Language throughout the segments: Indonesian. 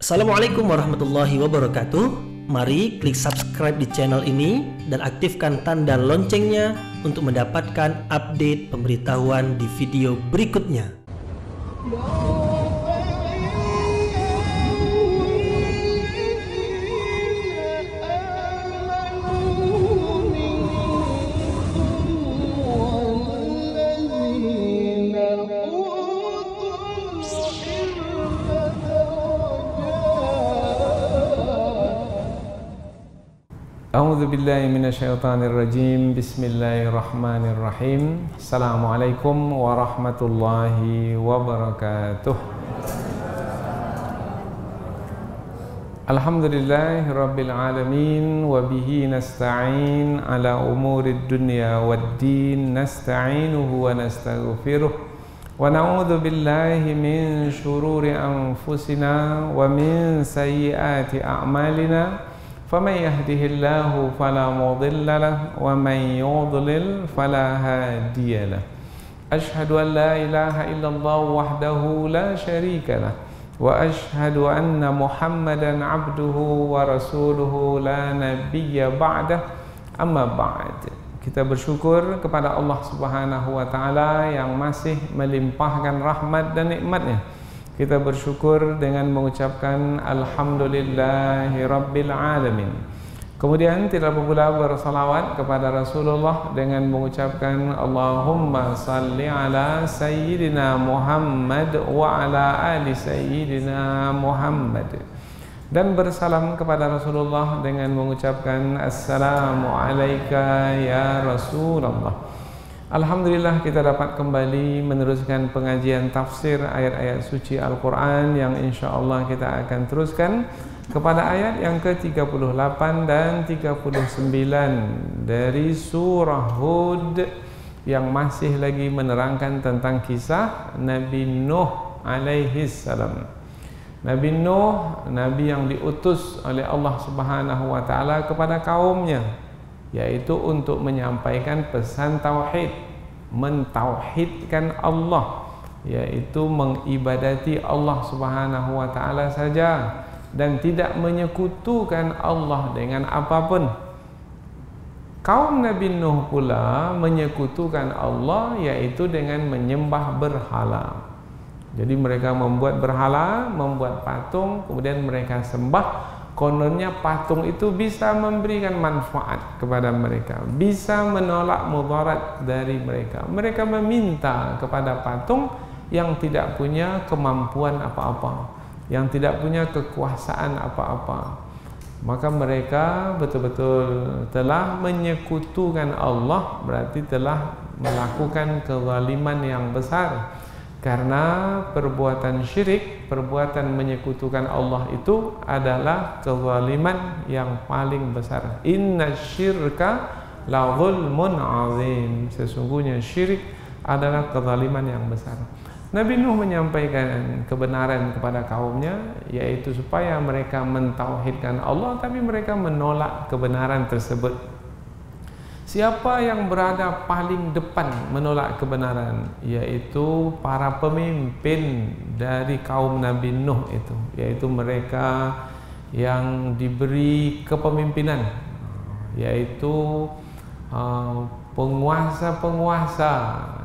Assalamualaikum warahmatullahi wabarakatuh. Mari klik subscribe di channel ini dan aktifkan tanda loncengnya untuk mendapatkan update pemberitahuan di video berikutnya. A'udzu billahi minasyaitonir rajim. Bismillahirrahmanirrahim. Assalamualaikum warahmatullahi wabarakatuh. Alhamdulillahirabbil alamin wa bihi nasta'in ala umurid dunya waddin. Nasta'inuhu wa nastaghfiruh wa na'udzu billahi min syururi anfusina wa min sayyiati a'malina. فَمَنْ يَهْدِهِ اللَّهُ فَلَا مُضِلَّ لَهُ وَمَنْ يُضْلِلْ فَلَا هَادِيَ لَهُ أَشْهَدُ أَنْ لَا إِلَهَ إِلَّا اللَّهُ وَحْدَهُ لَا شَرِيكَ لَهُ وَأَشْهَدُ أَنَّ مُحَمَّدًا عَبْدُهُ وَرَسُولُهُ لَا نَبِيَّ بَعْدَهُ أَمَّا بَعْدُ. Kita bersyukur kepada Allah Subhanahu wa taala yang masih melimpahkan rahmat dan nikmat-Nya. Kita bersyukur dengan mengucapkan Alhamdulillahi Rabbil Alamin. Kemudian tidak lupa pula bersalawat kepada Rasulullah dengan mengucapkan Allahumma salli ala Sayyidina Muhammad wa ala ali Sayyidina Muhammad. Dan bersalam kepada Rasulullah dengan mengucapkan Assalamu alayka ya Rasulullah. Alhamdulillah kita dapat kembali meneruskan pengajian tafsir ayat-ayat suci Al-Quran yang insya Allah kita akan teruskan kepada ayat yang ke-38 dan 39 dari surah Hud yang masih lagi menerangkan tentang kisah Nabi Nuh alaihi salam. Nabi Nuh, Nabi yang diutus oleh Allah Subhanahu wa taala kepada kaumnya, yaitu untuk menyampaikan pesan tauhid, mentauhidkan Allah, yaitu mengibadati Allah Subhanahu wa taala saja dan tidak menyekutukan Allah dengan apapun. Kaum Nabi Nuh pula menyekutukan Allah, yaitu dengan menyembah berhala. Jadi mereka membuat berhala, membuat patung, kemudian mereka sembah. Kononnya patung itu bisa memberikan manfaat kepada mereka, bisa menolak mudarat dari mereka. Mereka meminta kepada patung yang tidak punya kemampuan apa-apa, yang tidak punya kekuasaan apa-apa. Maka mereka betul-betul telah menyekutukan Allah, berarti telah melakukan kezaliman yang besar. Karena perbuatan syirik, perbuatan menyekutukan Allah itu adalah kezaliman yang paling besar. Inna syirka la zulmun azim. Sesungguhnya syirik adalah kezaliman yang besar. Nabi Nuh menyampaikan kebenaran kepada kaumnya, yaitu supaya mereka mentauhidkan Allah, tapi mereka menolak kebenaran tersebut. Siapa yang berada paling depan menolak kebenaran? Yaitu para pemimpin dari kaum Nabi Nuh itu, yaitu mereka yang diberi kepemimpinan, yaitu penguasa-penguasa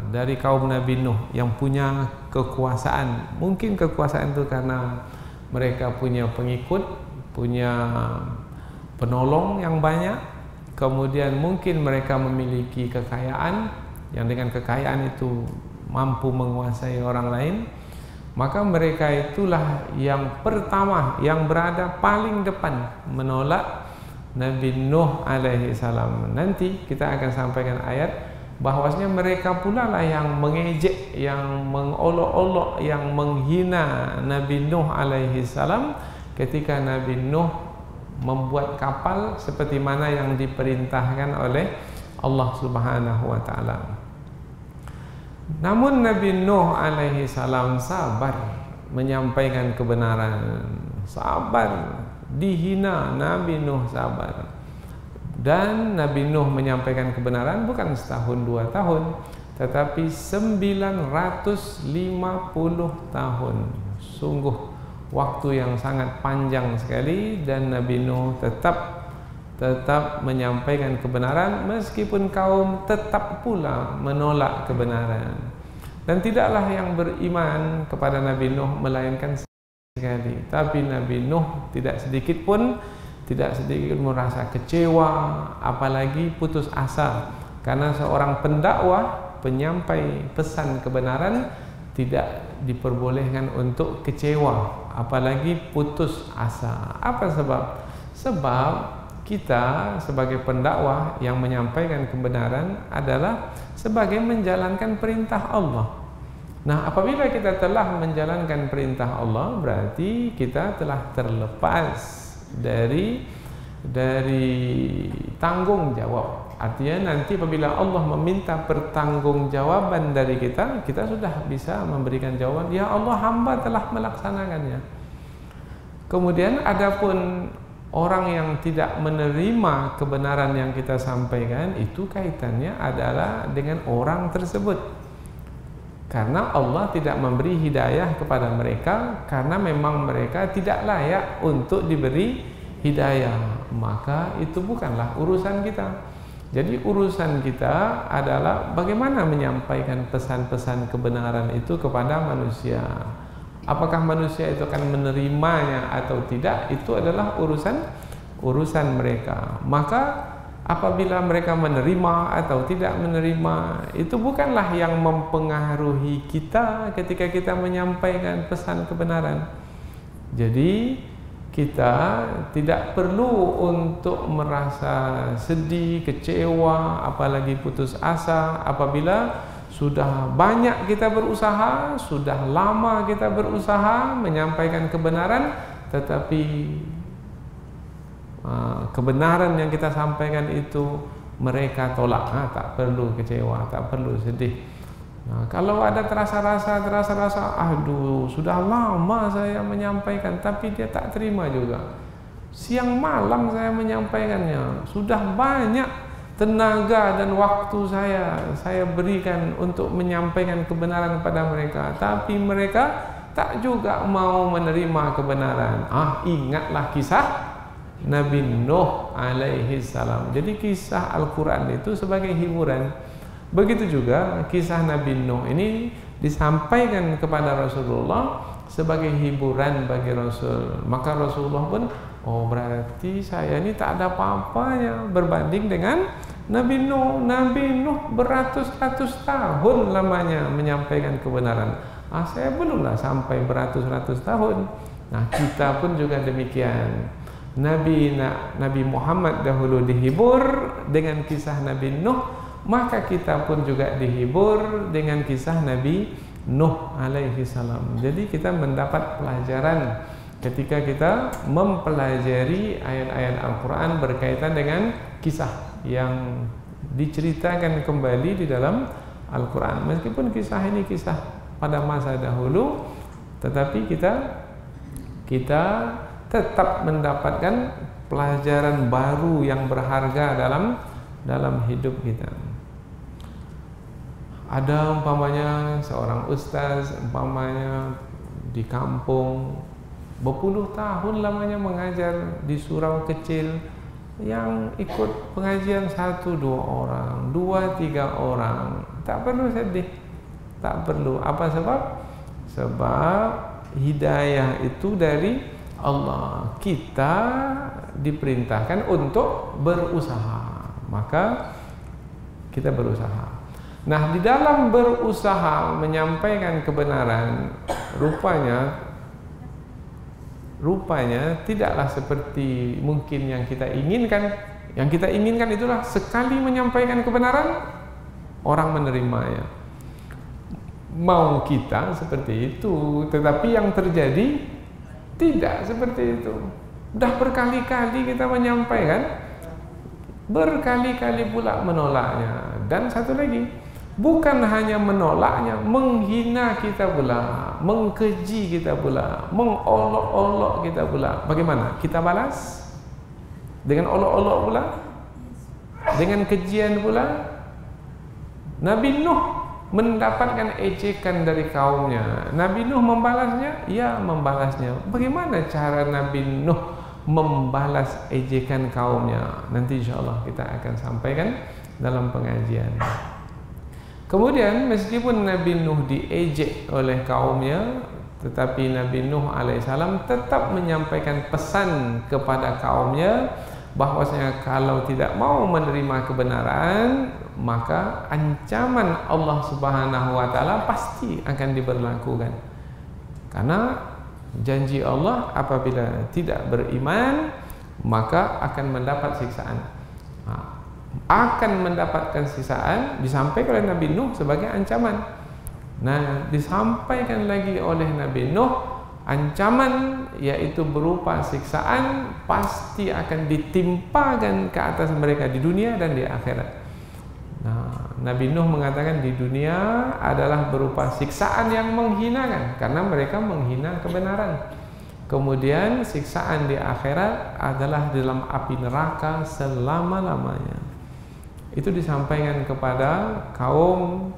dari kaum Nabi Nuh yang punya kekuasaan. Mungkin kekuasaan itu karena mereka punya pengikut, punya penolong yang banyak. Kemudian mungkin mereka memiliki kekayaan yang dengan kekayaan itu mampu menguasai orang lain. Maka mereka itulah yang pertama, yang berada paling depan menolak Nabi Nuh alaihi salam. Nanti kita akan sampaikan ayat bahwasanya mereka pula lah yang mengejek, yang mengolok-olok, yang menghina Nabi Nuh alaihi salam ketika Nabi Nuh membuat kapal seperti mana yang diperintahkan oleh Allah Subhanahu wa taala. Namun Nabi Nuh alaihi salam sabar menyampaikan kebenaran, sabar dihina, Nabi Nuh sabar. Dan Nabi Nuh menyampaikan kebenaran bukan setahun 2 tahun, tetapi 950 tahun. Sungguh waktu yang sangat panjang sekali, dan Nabi Nuh tetap menyampaikan kebenaran meskipun kaum tetap pula menolak kebenaran. Dan tidaklah yang beriman kepada Nabi Nuh melainkan sekali, tapi Nabi Nuh tidak sedikit pun merasa kecewa, apalagi putus asa, karena seorang pendakwah, penyampai pesan kebenaran tidak diperbolehkan untuk kecewa, apalagi putus asa. Apa sebab? Sebab kita sebagai pendakwah yang menyampaikan kebenaran adalah sebagai menjalankan perintah Allah. Nah, apabila kita telah menjalankan perintah Allah, berarti kita telah terlepas dari tanggung jawab. Artinya nanti apabila Allah meminta pertanggungjawaban dari kita, kita sudah bisa memberikan jawaban, ya Allah, hamba telah melaksanakannya. Kemudian adapun orang yang tidak menerima kebenaran yang kita sampaikan, itu kaitannya adalah dengan orang tersebut. Karena Allah tidak memberi hidayah kepada mereka, karena memang mereka tidak layak untuk diberi hidayah, maka itu bukanlah urusan kita. Jadi urusan kita adalah bagaimana menyampaikan pesan-pesan kebenaran itu kepada manusia. Apakah manusia itu akan menerimanya atau tidak, itu adalah urusan mereka. Maka apabila mereka menerima atau tidak menerima, itu bukanlah yang mempengaruhi kita ketika kita menyampaikan pesan kebenaran. Jadi kita tidak perlu untuk merasa sedih, kecewa, apalagi putus asa apabila sudah banyak kita berusaha, sudah lama kita berusaha menyampaikan kebenaran, tetapi kebenaran yang kita sampaikan itu mereka tolak. Tak perlu kecewa, tak perlu sedih. Nah, kalau ada terasa rasa, aduh, sudah lama saya menyampaikan tapi dia tak terima juga. Siang malam saya menyampaikannya, sudah banyak tenaga dan waktu saya berikan untuk menyampaikan kebenaran kepada mereka, tapi mereka tak juga mau menerima kebenaran. Ingatlah kisah Nabi Nuh alaihi salam. Jadi kisah Al-Quran itu sebagai hiburan. Begitu juga kisah Nabi Nuh ini disampaikan kepada Rasulullah sebagai hiburan bagi Rasul. Maka Rasulullah pun, berarti saya ini tak ada apa-apanya berbanding dengan Nabi Nuh. Nabi Nuh beratus-ratus tahun lamanya menyampaikan kebenaran. Saya belumlah sampai beratus-ratus tahun. Nah, kita pun juga demikian. Nabi Muhammad dahulu dihibur dengan kisah Nabi Nuh, maka kita pun juga dihibur dengan kisah Nabi Nuh alaihi salam. Jadi kita mendapat pelajaran ketika kita mempelajari ayat-ayat Al-Quran berkaitan dengan kisah yang diceritakan kembali di dalam Al-Quran. Meskipun kisah ini kisah pada masa dahulu, tetapi kita tetap mendapatkan pelajaran baru yang berharga dalam hidup kita. Ada umpamanya seorang ustaz, umpamanya di kampung berpuluh tahun lamanya mengajar di surau kecil, yang ikut pengajian 1-2 orang, 2-3 orang. Tak perlu sedih, tak perlu. Apa sebab? Sebab hidayah itu dari Allah. Kita diperintahkan untuk berusaha, maka kita berusaha. Nah, di dalam berusaha menyampaikan kebenaran, rupanya tidaklah seperti mungkin yang kita inginkan. Yang kita inginkan itulah sekali menyampaikan kebenaran, orang menerimanya. Mau kita seperti itu, tetapi yang terjadi tidak seperti itu. Dah berkali-kali kita menyampaikan, berkali-kali pula menolaknya. Dan satu lagi, bukan hanya menolaknya, menghina kita pula, mengkeji kita pula, mengolok-olok kita pula. Bagaimana? Kita balas dengan olok-olok pula, dengan kejian pula. Nabi Nuh mendapatkan ejekan dari kaumnya. Nabi Nuh membalasnya? Ya, membalasnya. Bagaimana cara Nabi Nuh membalas ejekan kaumnya? Nanti insyaallah kita akan sampaikan dalam pengajian. Kemudian meskipun Nabi Nuh diejek oleh kaumnya, tetapi Nabi Nuh alaihissalam tetap menyampaikan pesan kepada kaumnya bahwasanya kalau tidak mau menerima kebenaran, maka ancaman Allah Subhanahu wa taala pasti akan diberlakukan. Karena janji Allah apabila tidak beriman maka akan mendapat siksaan. Akan mendapatkan siksaan disampaikan oleh Nabi Nuh sebagai ancaman. Nah, disampaikan lagi oleh Nabi Nuh ancaman, yaitu berupa siksaan pasti akan ditimpakan ke atas mereka di dunia dan di akhirat. Nah, Nabi Nuh mengatakan di dunia adalah berupa siksaan yang menghinakan karena mereka menghina kebenaran. Kemudian siksaan di akhirat adalah dalam api neraka selama-lamanya. Itu disampaikan kepada kaum,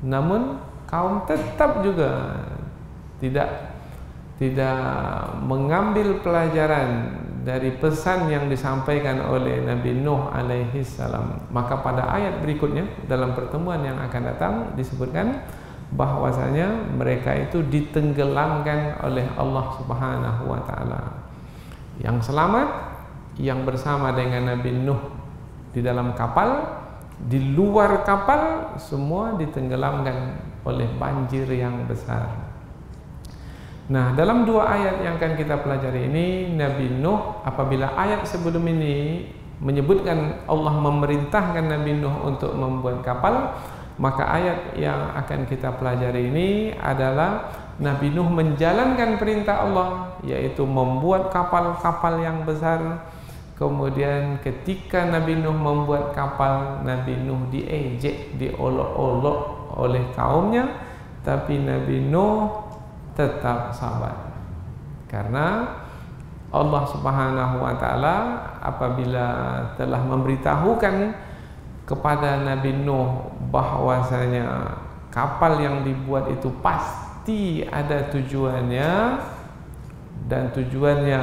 namun kaum tetap juga tidak mengambil pelajaran dari pesan yang disampaikan oleh Nabi Nuh alaihi salam. Maka pada ayat berikutnya dalam pertemuan yang akan datang disebutkan bahwasanya mereka itu ditenggelamkan oleh Allah Subhanahu wa taala. Yang selamat yang bersama dengan Nabi Nuh di dalam kapal, di luar kapal semua ditenggelamkan oleh banjir yang besar. Nah, dalam dua ayat yang akan kita pelajari ini, Nabi Nuh apabila ayat sebelum ini menyebutkan Allah memerintahkan Nabi Nuh untuk membuat kapal, maka ayat yang akan kita pelajari ini adalah Nabi Nuh menjalankan perintah Allah, yaitu membuat kapal-kapal yang besar. Kemudian ketika Nabi Nuh membuat kapal, Nabi Nuh diejek, diolok-olok oleh kaumnya, tapi Nabi Nuh tetap sabar. Karena Allah Subhanahu wa taala apabila telah memberitahukan kepada Nabi Nuh bahwasanya kapal yang dibuat itu pasti ada tujuannya, dan tujuannya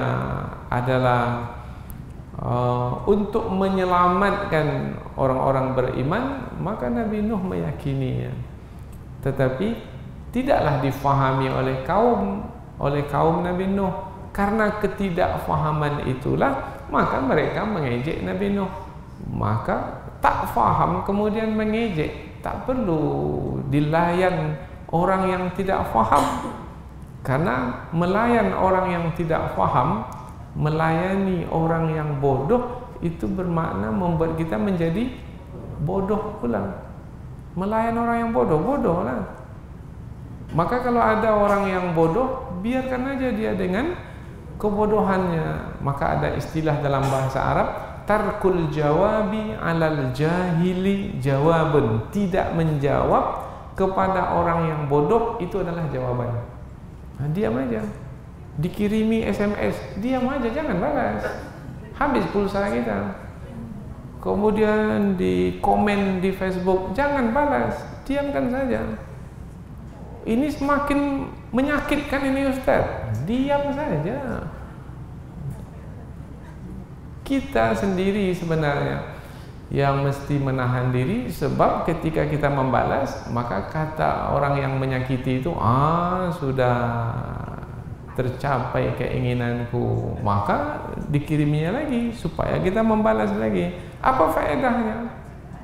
adalah untuk menyelamatkan orang-orang beriman, maka Nabi Nuh meyakininya. Tetapi tidaklah difahami oleh kaum Nabi Nuh. Karena ketidakfahaman itulah maka mereka mengejek Nabi Nuh. Maka tak faham kemudian mengejek, tak perlu dilayan orang yang tidak faham. Karena melayan orang yang tidak faham, melayani orang yang bodoh, itu bermakna membuat kita menjadi bodoh pula. Melayan orang yang bodoh, bodoh lah. Maka kalau ada orang yang bodoh, biarkan aja dia dengan kebodohannya. Maka ada istilah dalam bahasa Arab, tarkul jawabi alal jahili jawabun. Tidak menjawab kepada orang yang bodoh itu adalah jawaban. Nah, diam aja. Dikirimi SMS, diam aja, jangan balas. Habis pulsa kita. Kemudian di komen di Facebook, jangan balas, diamkan saja. Ini semakin menyakitkan ini Ustaz. Diam saja. Kita sendiri sebenarnya yang mesti menahan diri, sebab ketika kita membalas, maka kata orang yang menyakiti itu, sudah tercapai keinginanku, maka dikiriminya lagi supaya kita membalas lagi. Apa faedahnya?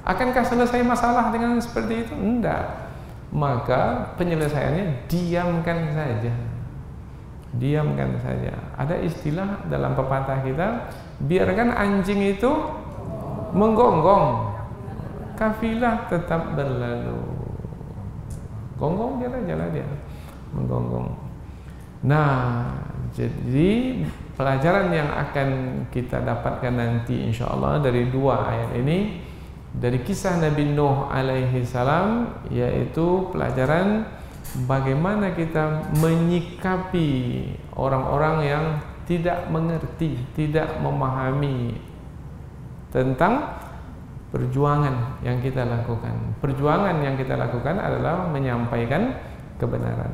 Akankah selesai masalah dengan seperti itu? Enggak. Maka penyelesaiannya diamkan saja. Diamkan saja. Ada istilah dalam pepatah kita, biarkan anjing itu menggonggong, kafilah tetap berlalu. Gonggong dia aja dia, menggonggong. Nah, jadi pelajaran yang akan kita dapatkan nanti insyaallah dari dua ayat ini, dari kisah Nabi Nuh alaihi salam, yaitu pelajaran bagaimana kita menyikapi orang-orang yang tidak mengerti, tidak memahami tentang perjuangan yang kita lakukan. Perjuangan yang kita lakukan adalah menyampaikan kebenaran.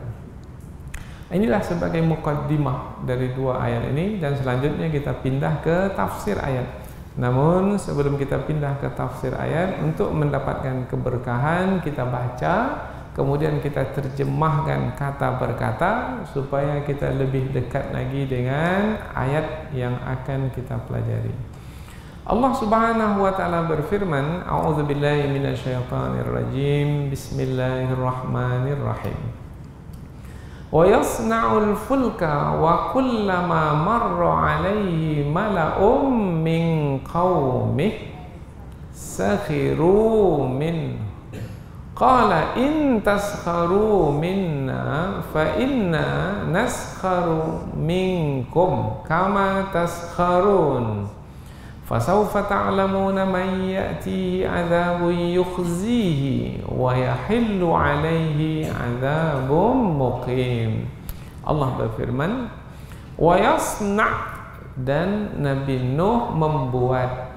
Inilah sebagai muqaddimah dari dua ayat ini, dan selanjutnya kita pindah ke tafsir ayat. Namun sebelum kita pindah ke tafsir ayat, untuk mendapatkan keberkahan kita baca, kemudian kita terjemahkan kata per kata supaya kita lebih dekat lagi dengan ayat yang akan kita pelajari. Allah Subhanahu wa taala berfirman, A'udzubillahi minasyaitonirrajim. Bismillahirrahmanirrahim. Wa yasna'ul fulka wa kullama marra 'alaihi mala'um min qaumihi sakhiru min qala in taskharu minna fa inna naskharu minkum kama taskharun fasawfa ta'lamuna man ya'tihi 'adzabun yukhzihi wa yahillu 'alaihi 'adzabun muqim. Allah berfirman, wa yasna', dan Nabi Nuh membuat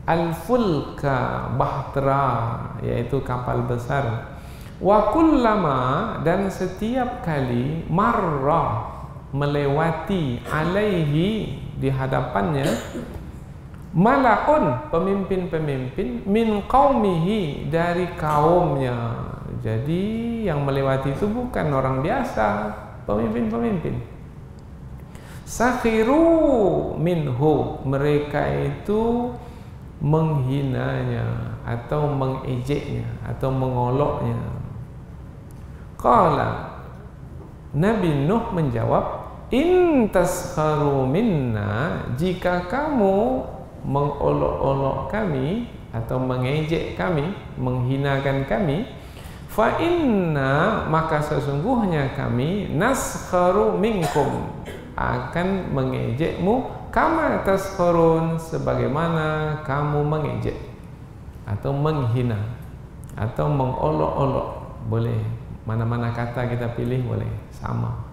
al-fulka, bahtera, yaitu kapal besar. Wa kullama, dan setiap kali, marra, melewati, alaihi, di hadapannya, mala'un, pemimpin-pemimpin, min qaumihi, dari kaumnya. Jadi yang melewati itu bukan orang biasa, pemimpin-pemimpin. Sakhiru minhu, mereka itu menghinanya atau mengejeknya atau mengoloknya. Qala, Nabi Nuh menjawab, in taskharu minna, jika kamu mengolok-olok kami atau mengejek kami, menghinakan kami, fa inna, maka sesungguhnya kami, naskharu minkum, akan mengejekmu, kama taskharun, sebagaimana kamu mengejek atau menghina atau mengolok-olok. Boleh mana-mana kata kita pilih, boleh, sama.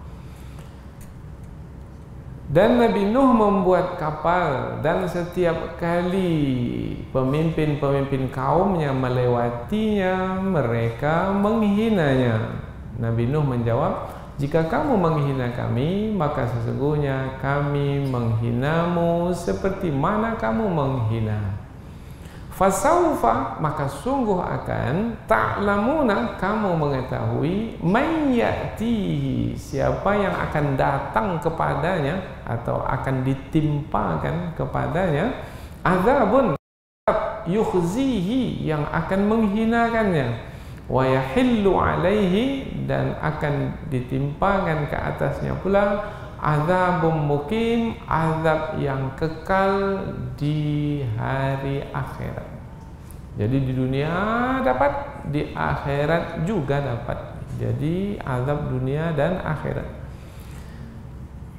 Dan Nabi Nuh membuat kapal, dan setiap kali pemimpin-pemimpin kaumnya melewatinya, mereka menghinanya. Nabi Nuh menjawab, jika kamu menghina kami, maka sesungguhnya kami menghinamu seperti mana kamu menghina. Fasaufa, maka sungguh akan, ta'lamuna, kamu mengetahui, man ya'tihi, siapa yang akan datang kepadanya atau akan ditimpakan kepadanya, azabun, yukhzihi, yang akan menghinakannya, wa yahillu alaihi, dan akan ditimpakan ke atasnya pula, azabun muqim, azab yang kekal di hari akhirat. Jadi di dunia dapat, di akhirat juga dapat. Jadi azab dunia dan akhirat.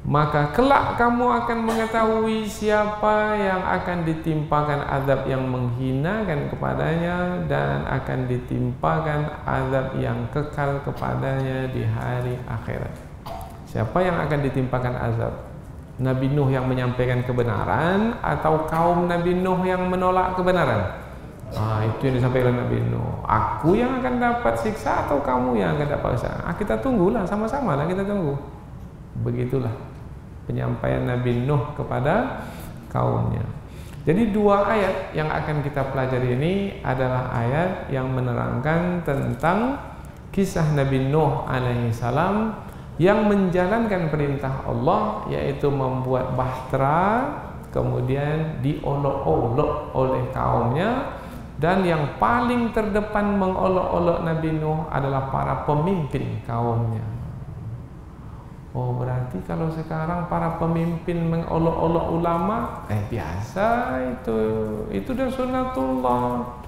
Maka kelak kamu akan mengetahui siapa yang akan ditimpakan azab yang menghinakan kepadanya, dan akan ditimpakan azab yang kekal kepadanya di hari akhirat. Siapa yang akan ditimpakan azab? Nabi Nuh yang menyampaikan kebenaran atau kaum Nabi Nuh yang menolak kebenaran? Itu yang disampaikan Nabi Nuh. Aku yang akan dapat siksa atau kamu yang akan dapat siksa? Kita tunggulah, sama-sama lah kita tunggu. Begitulah penyampaian Nabi Nuh kepada kaumnya. Jadi dua ayat yang akan kita pelajari ini adalah ayat yang menerangkan tentang kisah Nabi Nuh alaihi salam yang menjalankan perintah Allah, yaitu membuat bahtera, kemudian diolok-olok oleh kaumnya, dan yang paling terdepan mengolok-olok Nabi Nuh adalah para pemimpin kaumnya. Oh, berarti kalau sekarang para pemimpin mengolok-olok ulama, biasa itu sudah sunnatullah.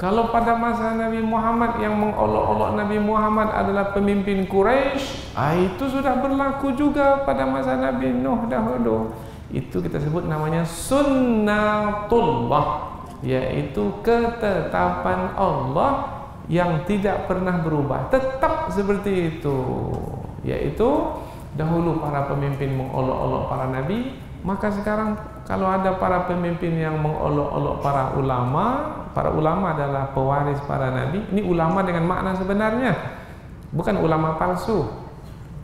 Kalau pada masa Nabi Muhammad yang mengolok-olok Nabi Muhammad adalah pemimpin Quraisy, itu sudah berlaku juga pada masa Nabi Nuh dahulu. Itu kita sebut namanya sunnatullah, yaitu ketetapan Allah yang tidak pernah berubah, tetap seperti itu. Yaitu dahulu para pemimpin mengolok-olok para nabi, Maka sekarang kalau ada para pemimpin yang mengolok-olok para ulama adalah pewaris para nabi. Ini ulama dengan makna sebenarnya, bukan ulama palsu.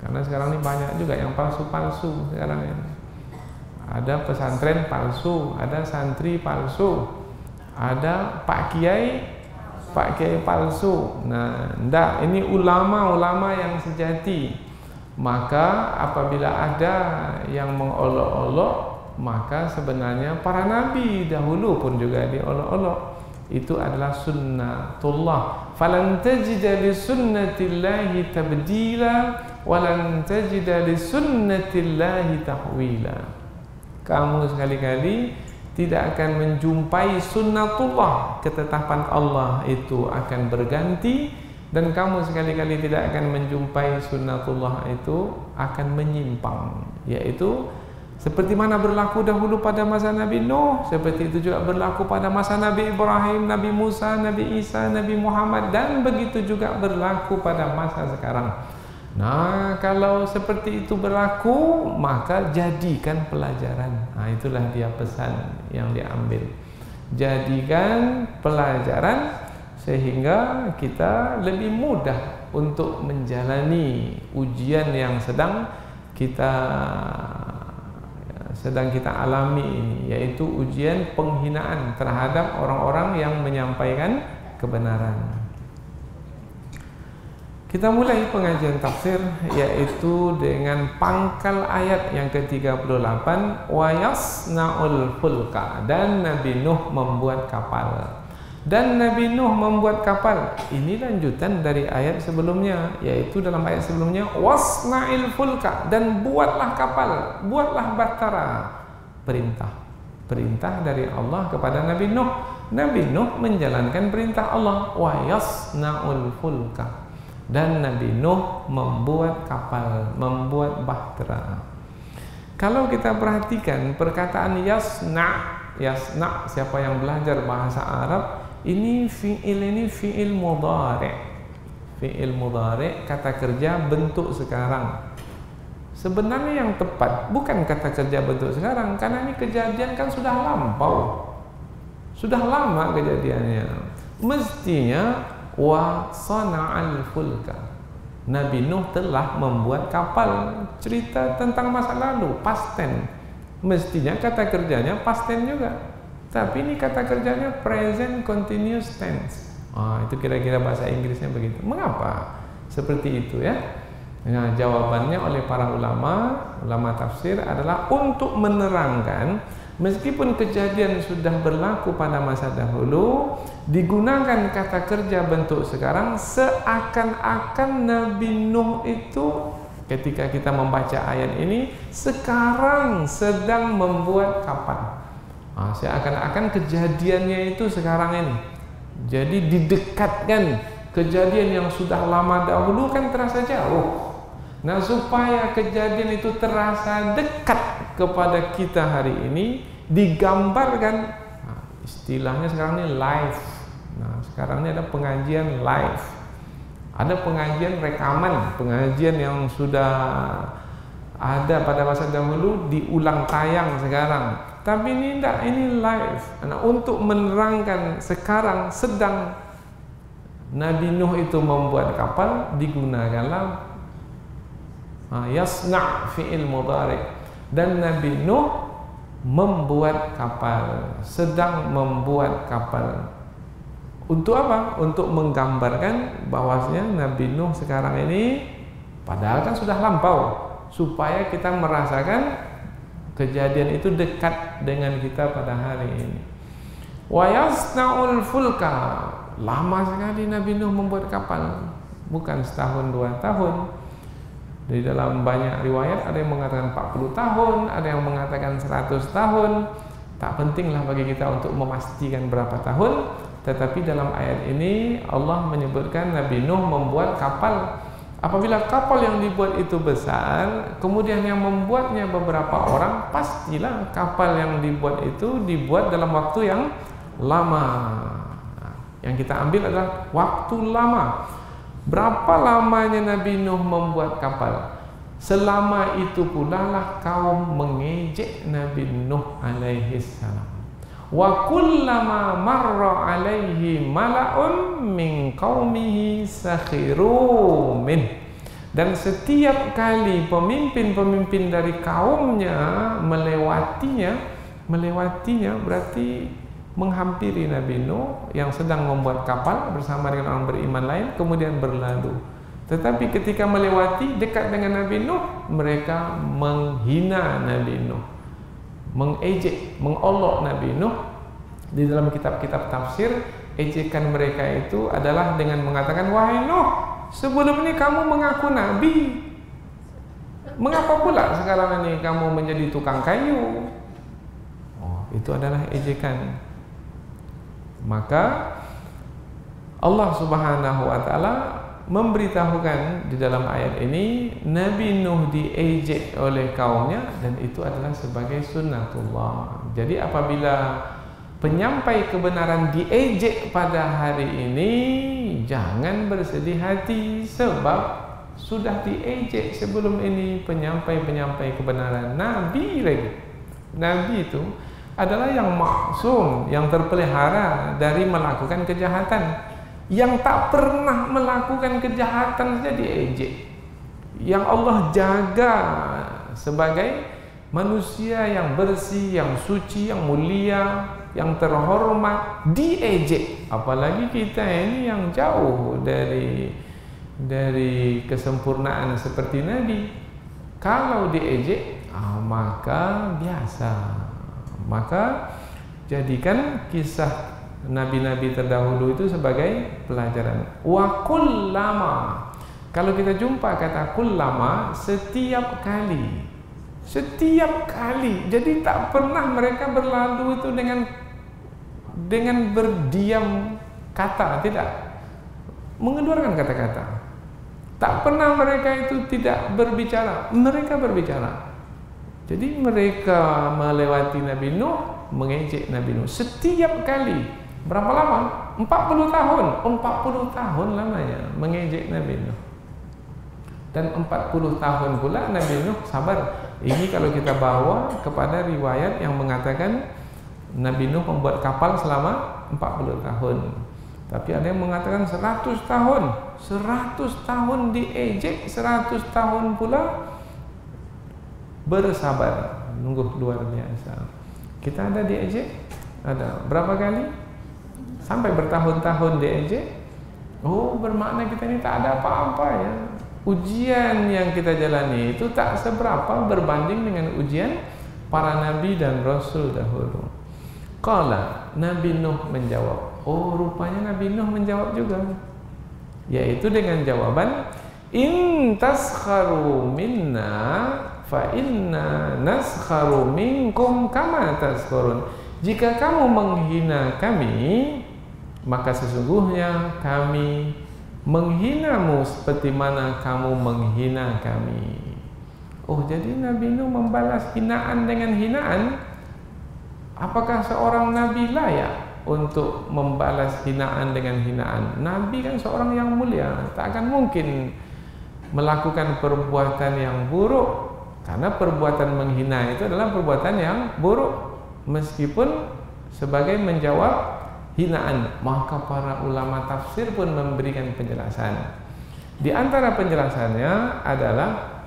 Karena sekarang ini banyak juga yang palsu-palsu sekarang ini. Ada pesantren palsu, ada santri palsu, ada Pak Kiai palsu. Nah, enggak, ini ulama-ulama yang sejati. Maka apabila ada yang mengolok-olok, maka sebenarnya para nabi dahulu pun juga diolok-olok. Itu adalah sunnatullah. Falan tajida li sunnatillahi tabdila walan tajida li sunnatillahi tahwila. Kamu sekali-kali tidak akan menjumpai sunnatullah, ketetapan Allah itu akan berganti, dan kamu sekali-kali tidak akan menjumpai sunnatullah itu akan menyimpang. Yaitu seperti mana berlaku dahulu pada masa Nabi Nuh, seperti itu juga berlaku pada masa Nabi Ibrahim, Nabi Musa, Nabi Isa, Nabi Muhammad, dan begitu juga berlaku pada masa sekarang. Nah, kalau seperti itu berlaku, maka jadikan pelajaran. Nah, itulah dia pesan yang diambil. Jadikan pelajaran sehingga kita lebih mudah untuk menjalani ujian yang sedang kita alami ini, yaitu ujian penghinaan terhadap orang-orang yang menyampaikan kebenaran. Kita mulai pengajian tafsir yaitu dengan pangkal ayat yang ke-38, wa yasna'ul fulka, dan Nabi Nuh membuat kapal. Dan Nabi Nuh membuat kapal. Ini lanjutan dari ayat sebelumnya, yaitu dalam ayat sebelumnya wasna'il fulka, dan buatlah kapal, buatlah bahtera. Perintah dari Allah kepada Nabi Nuh. Nabi Nuh menjalankan perintah Allah, wa yasna'ul fulka, dan Nabi Nuh membuat kapal, membuat bahtera. Kalau kita perhatikan perkataan yasna, siapa yang belajar bahasa Arab, ini fi'il mudhari'. Fi'il mudhari', kata kerja bentuk sekarang. Sebenarnya yang tepat bukan kata kerja bentuk sekarang, karena ini kejadian kan sudah lampau. Sudah lama kejadiannya. Mestinya wa sana'al fulka, Nabi Nuh telah membuat kapal. Cerita tentang masa lalu, past tense. Mestinya kata kerjanya past tense juga. Tapi ini kata kerjanya present continuous tense. Itu kira-kira bahasa Inggrisnya begitu. Mengapa seperti itu ya? Nah, jawabannya oleh para ulama tafsir adalah untuk menerangkan, meskipun kejadian sudah berlaku pada masa dahulu, digunakan kata kerja bentuk sekarang, seakan-akan Nabi Nuh itu ketika kita membaca ayat ini sekarang sedang membuat kapal. Seakan-akan kejadiannya itu sekarang ini. Jadi didekatkan, kejadian yang sudah lama dahulu kan terasa jauh. Nah, supaya kejadian itu terasa dekat kepada kita hari ini, digambarkan. Istilahnya sekarang ini live. Nah, sekarang ini ada pengajian live, ada pengajian rekaman, pengajian yang sudah ada pada masa dahulu diulang tayang sekarang. Tapi ini tidak, ini live. Nah, untuk menerangkan sekarang sedang Nabi Nuh itu membuat kapal, digunakanlah yasna' fi'il mudhari', dan Nabi Nuh membuat kapal, sedang membuat kapal. Untuk apa? Untuk menggambarkan bahwasanya Nabi Nuh sekarang ini padahal kan sudah lampau, supaya kita merasakan kejadian itu dekat dengan kita pada hari ini. Wa yasna'ul fulka, lama sekali Nabi Nuh membuat kapal, bukan setahun 2 tahun. Di dalam banyak riwayat ada yang mengatakan 40 tahun, ada yang mengatakan 100 tahun. Tak pentinglah bagi kita untuk memastikan berapa tahun, tetapi dalam ayat ini Allah menyebutkan Nabi Nuh membuat kapal. Apabila kapal yang dibuat itu besar, kemudian yang membuatnya beberapa orang, pastilah kapal yang dibuat itu dibuat dalam waktu yang lama. Yang kita ambil adalah waktu lama. Berapa lamanya Nabi Nuh membuat kapal? selama itu pula lah kaum mengejek Nabi Nuh alaihi salam. Wa kullama marra alaihi mala'un min qaumihi sakhiru min. Dan setiap kali pemimpin-pemimpin dari kaumnya melewatinya berarti menghampiri Nabi Nuh yang sedang membuat kapal bersama dengan orang beriman lain, kemudian berlalu. Tetapi ketika melewati dekat dengan Nabi Nuh, mereka menghina Nabi Nuh, mengejek, mengolok Nabi Nuh. Di dalam kitab-kitab tafsir, ejekan mereka itu adalah dengan mengatakan, wahai Nuh, sebelum ini kamu mengaku Nabi, mengapa pula sekarang ini kamu menjadi tukang kayu? Oh, itu adalah ejekan. Maka Allah Subhanahu wa taala memberitahukan di dalam ayat ini Nabi Nuh diejek oleh kaumnya, dan itu adalah sebagai sunnatullah. Jadi apabila penyampai kebenaran diejek pada hari ini, jangan bersedih hati, sebab sudah diejek sebelum ini penyampai-penyampai kebenaran. Nabi lagi. Nabi itu adalah yang maksum, yang terpelihara dari melakukan kejahatan. Yang tak pernah melakukan kejahatan saja diejek. Yang Allah jaga sebagai manusia yang bersih, yang suci, yang mulia, yang terhormat, diejek. Apalagi kita ini yang jauh dari kesempurnaan seperti Nabi. Kalau diejek, maka biasa. Maka jadikan kisah nabi-nabi terdahulu itu sebagai pelajaran. Wa kullama, kalau kita jumpa kata kullama, setiap kali. Jadi tak pernah mereka berlalu itu dengan berdiam kata, tidak mengeluarkan kata-kata. Tak pernah mereka itu tidak berbicara, mereka berbicara. Jadi mereka melewati Nabi Nuh, mengejek Nabi Nuh setiap kali. Berapa lama? 40 tahun. 40 tahun lamanya mengejek Nabi Nuh. Dan 40 tahun pula Nabi Nuh sabar. Ini kalau kita bawa kepada riwayat yang mengatakan Nabi Nuh membuat kapal selama 40 tahun. Tapi ada yang mengatakan 100 tahun. 100 tahun diejek, 100 tahun pula bersabar, nunggu, luar biasa. Kita ada diejek, ada berapa kali? Sampai bertahun-tahun diejek. Oh, bermakna kita ini tak ada apa-apa ya. Ujian yang kita jalani itu tak seberapa berbanding dengan ujian para nabi dan rasul dahulu. Qala, Nabi Nuh menjawab. Oh, rupanya Nabi Nuh menjawab juga, yaitu dengan jawaban, in taskharu minna fa inna naskharu minkum kama taskharun. Jika kamu menghina kami, maka sesungguhnya kami menghinamu seperti mana kamu menghina kami. Oh, jadi Nabi Nuh membalas hinaan dengan hinaan. Apakah seorang nabi layak untuk membalas hinaan dengan hinaan? Nabi kan seorang yang mulia, tak akan mungkin melakukan perbuatan yang buruk. Karena perbuatan menghina itu adalah perbuatan yang buruk, meskipun sebagai menjawab hinaan. Maka para ulama tafsir pun memberikan penjelasan. Di antara penjelasannya adalah,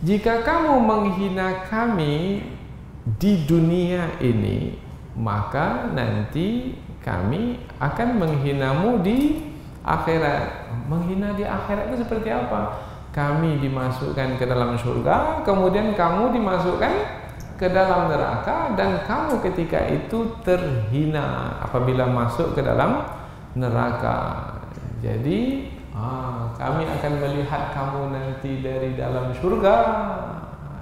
jika kamu menghina kami di dunia ini, maka nanti kami akan menghinamu di akhirat. Menghina di akhirat itu seperti apa? Kami dimasukkan ke dalam surga, kemudian kamu dimasukkan ke dalam neraka, dan kamu ketika itu terhina apabila masuk ke dalam neraka. Jadi kami akan melihat kamu nanti dari dalam surga,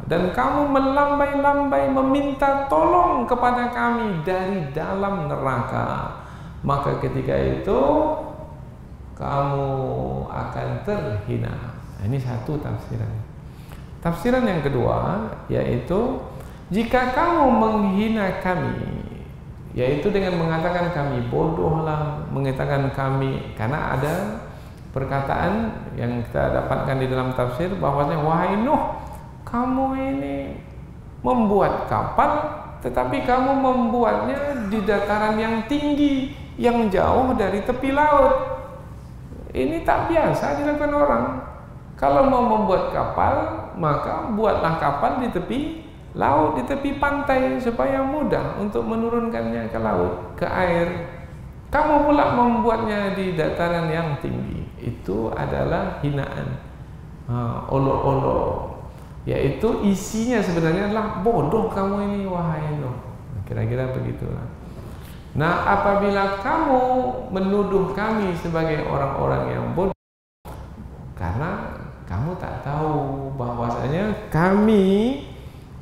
dan kamu melambai-lambai meminta tolong kepada kami dari dalam neraka. Maka ketika itu kamu akan terhina. Ini satu tafsiran. Tafsiran yang kedua yaitu, jika kamu menghina kami, yaitu dengan mengatakan kami bodoh lah, mengatakan kami, karena ada perkataan yang kita dapatkan di dalam tafsir bahwasanya, wahai Nuh, kamu ini membuat kapal, tetapi kamu membuatnya di dataran yang tinggi, yang jauh dari tepi laut. Ini tak biasa dilakukan orang. Kalau mau membuat kapal, maka buatlah kapal di tepi laut, di tepi pantai, supaya mudah untuk menurunkannya ke laut, ke air. Kamu pula membuatnya di dataran yang tinggi. Itu adalah hinaan, olok-olok, yaitu isinya sebenarnya adalah bodoh kamu ini wahai Nuh. Kira-kira begitulah. Nah, apabila kamu menuduh kami sebagai orang-orang yang bodoh, karena kamu tak tahu bahwasanya kami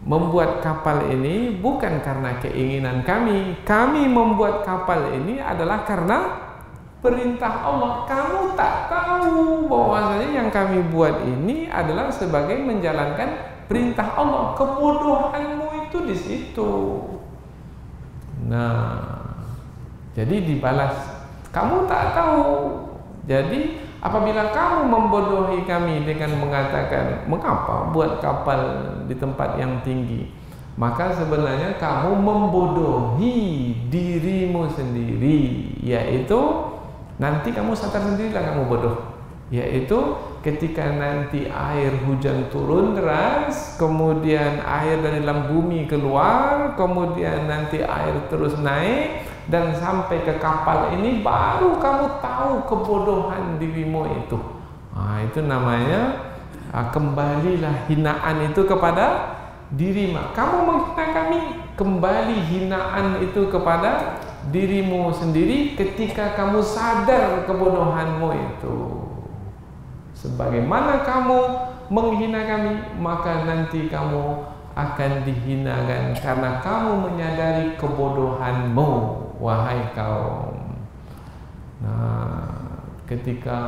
membuat kapal ini bukan karena keinginan kami. Kami membuat kapal ini adalah karena perintah Allah. Kamu tak tahu bahwasanya yang kami buat ini adalah sebagai menjalankan perintah Allah. Kebodohanmu itu di situ. Nah, jadi dibalas, kamu tak tahu. Jadi apabila kamu membodohi kami dengan mengatakan, mengapa buat kapal di tempat yang tinggi, maka sebenarnya kamu membodohi dirimu sendiri, yaitu nanti kamu sadar sendirilah kamu bodoh, yaitu ketika nanti air hujan turun deras, kemudian air dari dalam bumi keluar, kemudian nanti air terus naik dan sampai ke kapal ini, baru kamu tahu kebodohan dirimu itu. Nah, itu namanya kembalilah hinaan itu kepada diri. Kamu menghina kami, kembali hinaan itu kepada dirimu sendiri ketika kamu sadar kebodohanmu itu. Sebagaimana kamu menghina kami, maka nanti kamu akan dihinakan karena kamu menyadari kebodohanmu, wahai kaum. Nah, ketika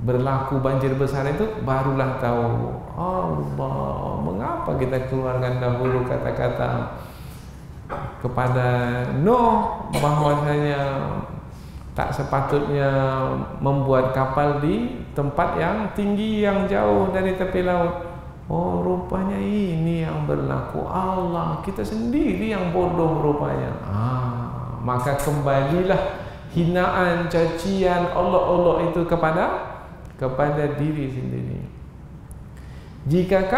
berlaku banjir besar itu, barulah tahu, Allah, mengapa kita keluarkan dahulu kata-kata kepada Nuh bahwasanya tak sepatutnya membuat kapal di tempat yang tinggi, yang jauh dari tepi laut. Oh, rupanya ini yang berlaku. Allah, kita sendiri yang bodoh rupanya. Maka kembalilah hinaan, cacian, olok-olok itu kepada diri sendiri. Jika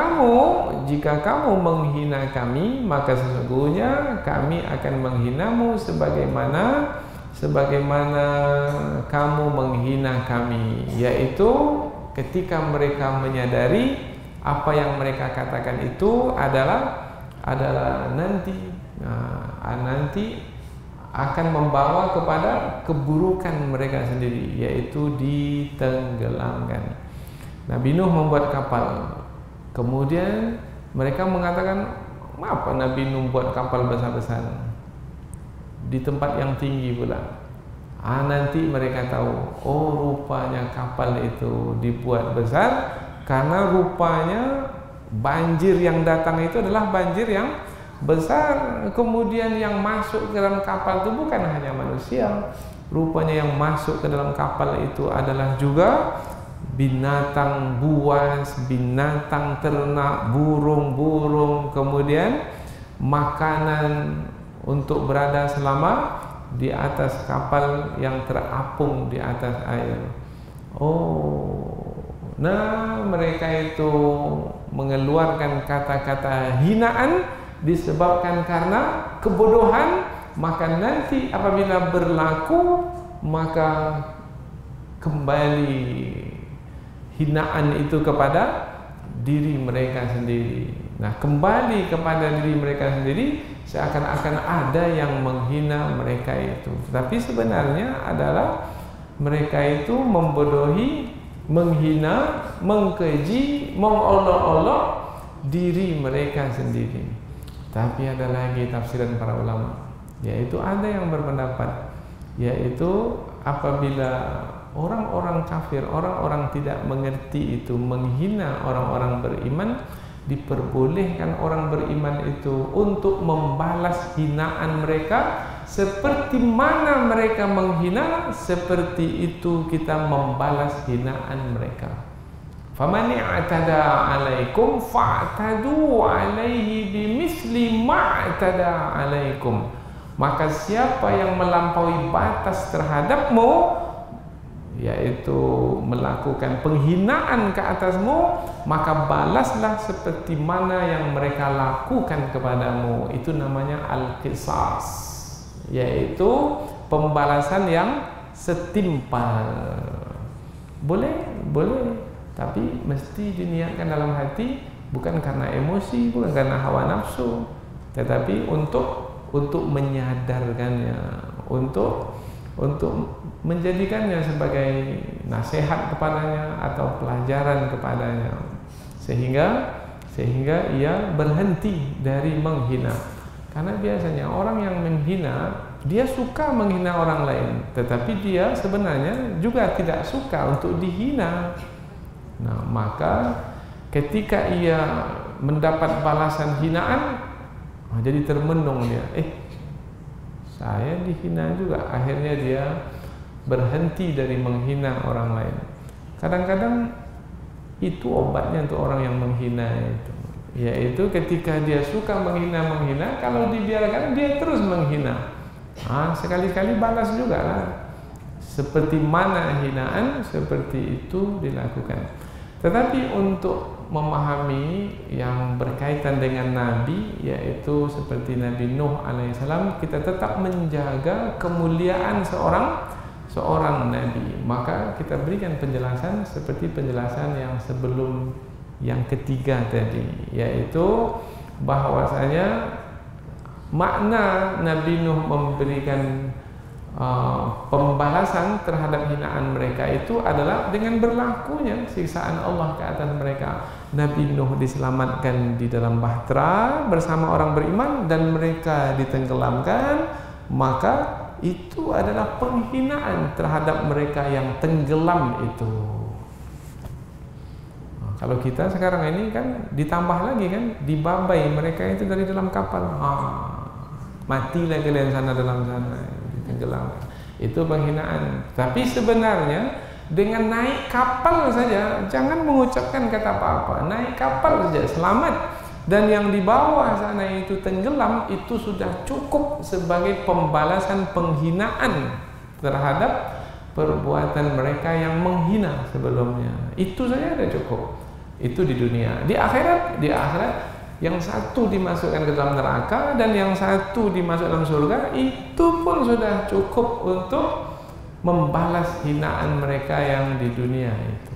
kamu menghina kami, maka sesungguhnya kami akan menghinamu sebagaimana kamu menghina kami, yaitu ketika mereka menyadari apa yang mereka katakan itu adalah nanti akan membawa kepada keburukan mereka sendiri, yaitu ditenggelamkan. Nabi Nuh membuat kapal, kemudian mereka mengatakan, mengapa Nabi Nuh membuat kapal besar-besar di tempat yang tinggi pula? Nanti mereka tahu, oh rupanya kapal itu dibuat besar karena rupanya banjir yang datang itu adalah banjir yang besar. Kemudian yang masuk ke dalam kapal itu bukan hanya manusia, rupanya yang masuk ke dalam kapal itu adalah juga binatang buas, binatang ternak, burung-burung, kemudian makanan untuk berada selama di atas kapal yang terapung di atas air. Nah, mereka itu mengeluarkan kata-kata hinaan disebabkan karena kebodohan. Maka nanti apabila berlaku, maka kembali hinaan itu kepada diri mereka sendiri. Nah, kembali kepada diri mereka sendiri, seakan-akan ada yang menghina mereka itu. Tapi sebenarnya adalah mereka itu membodohi, menghina, mengkeji, mengolok-olok diri mereka sendiri. Tapi ada lagi tafsiran para ulama, yaitu ada yang berpendapat, yaitu apabila orang-orang kafir, orang-orang tidak mengerti itu menghina orang-orang beriman, diperbolehkan orang beriman itu untuk membalas hinaan mereka seperti mana mereka menghina, seperti itu kita membalas hinaan mereka. Faman i'tada 'alaikum fa'tadu 'alaihi bimithli ma'tada 'alaikum. Maka siapa yang melampaui batas terhadapmu, yaitu melakukan penghinaan ke atasmu, maka balaslah seperti mana yang mereka lakukan kepadamu. Itu namanya al-qisas, yaitu pembalasan yang setimpal. Boleh, tapi mesti diniatkan dalam hati, bukan karena emosi, bukan karena hawa nafsu, tetapi untuk menyadarkannya, untuk menjadikannya sebagai nasihat kepadanya atau pelajaran kepadanya, sehingga ia berhenti dari menghina. Karena biasanya orang yang menghina, dia suka menghina orang lain, tetapi dia sebenarnya juga tidak suka untuk dihina. Nah, maka ketika ia mendapat balasan hinaan, jadi termenung dia, saya dihina juga. Akhirnya dia berhenti dari menghina orang lain. Kadang-kadang itu obatnya untuk orang yang menghina itu, yaitu ketika dia suka menghina, kalau dibiarkan dia terus menghina. Sekali-kali balas juga lah. Seperti mana hinaan, seperti itu dilakukan. Tetapi untuk memahami yang berkaitan dengan Nabi, yaitu seperti Nabi Nuh alaihissalam, kita tetap menjaga kemuliaan seorang Nabi. Maka kita berikan penjelasan seperti penjelasan yang sebelum yang ketiga tadi, yaitu bahwasanya makna Nabi Nuh memberikan pembalasan terhadap hinaan mereka itu adalah dengan berlakunya siksaan Allah ke atas mereka. Nabi Nuh diselamatkan di dalam bahtera bersama orang beriman dan mereka ditenggelamkan, maka itu adalah penghinaan terhadap mereka yang tenggelam itu. Kalau kita sekarang ini kan ditambah lagi kan, dibabai mereka itu dari dalam kapal. Matilah kalian sana dalam sana, tenggelam. Itu penghinaan. Tapi sebenarnya dengan naik kapal saja, jangan mengucapkan kata apa-apa. Naik kapal saja selamat, dan yang di bawah sana itu tenggelam, itu sudah cukup sebagai pembalasan penghinaan terhadap perbuatan mereka yang menghina sebelumnya. Itu saja sudah cukup. Itu di dunia. Di akhirat yang satu dimasukkan ke dalam neraka dan yang satu dimasukkan dalam surga, itu pun sudah cukup untuk membalas hinaan mereka yang di dunia itu.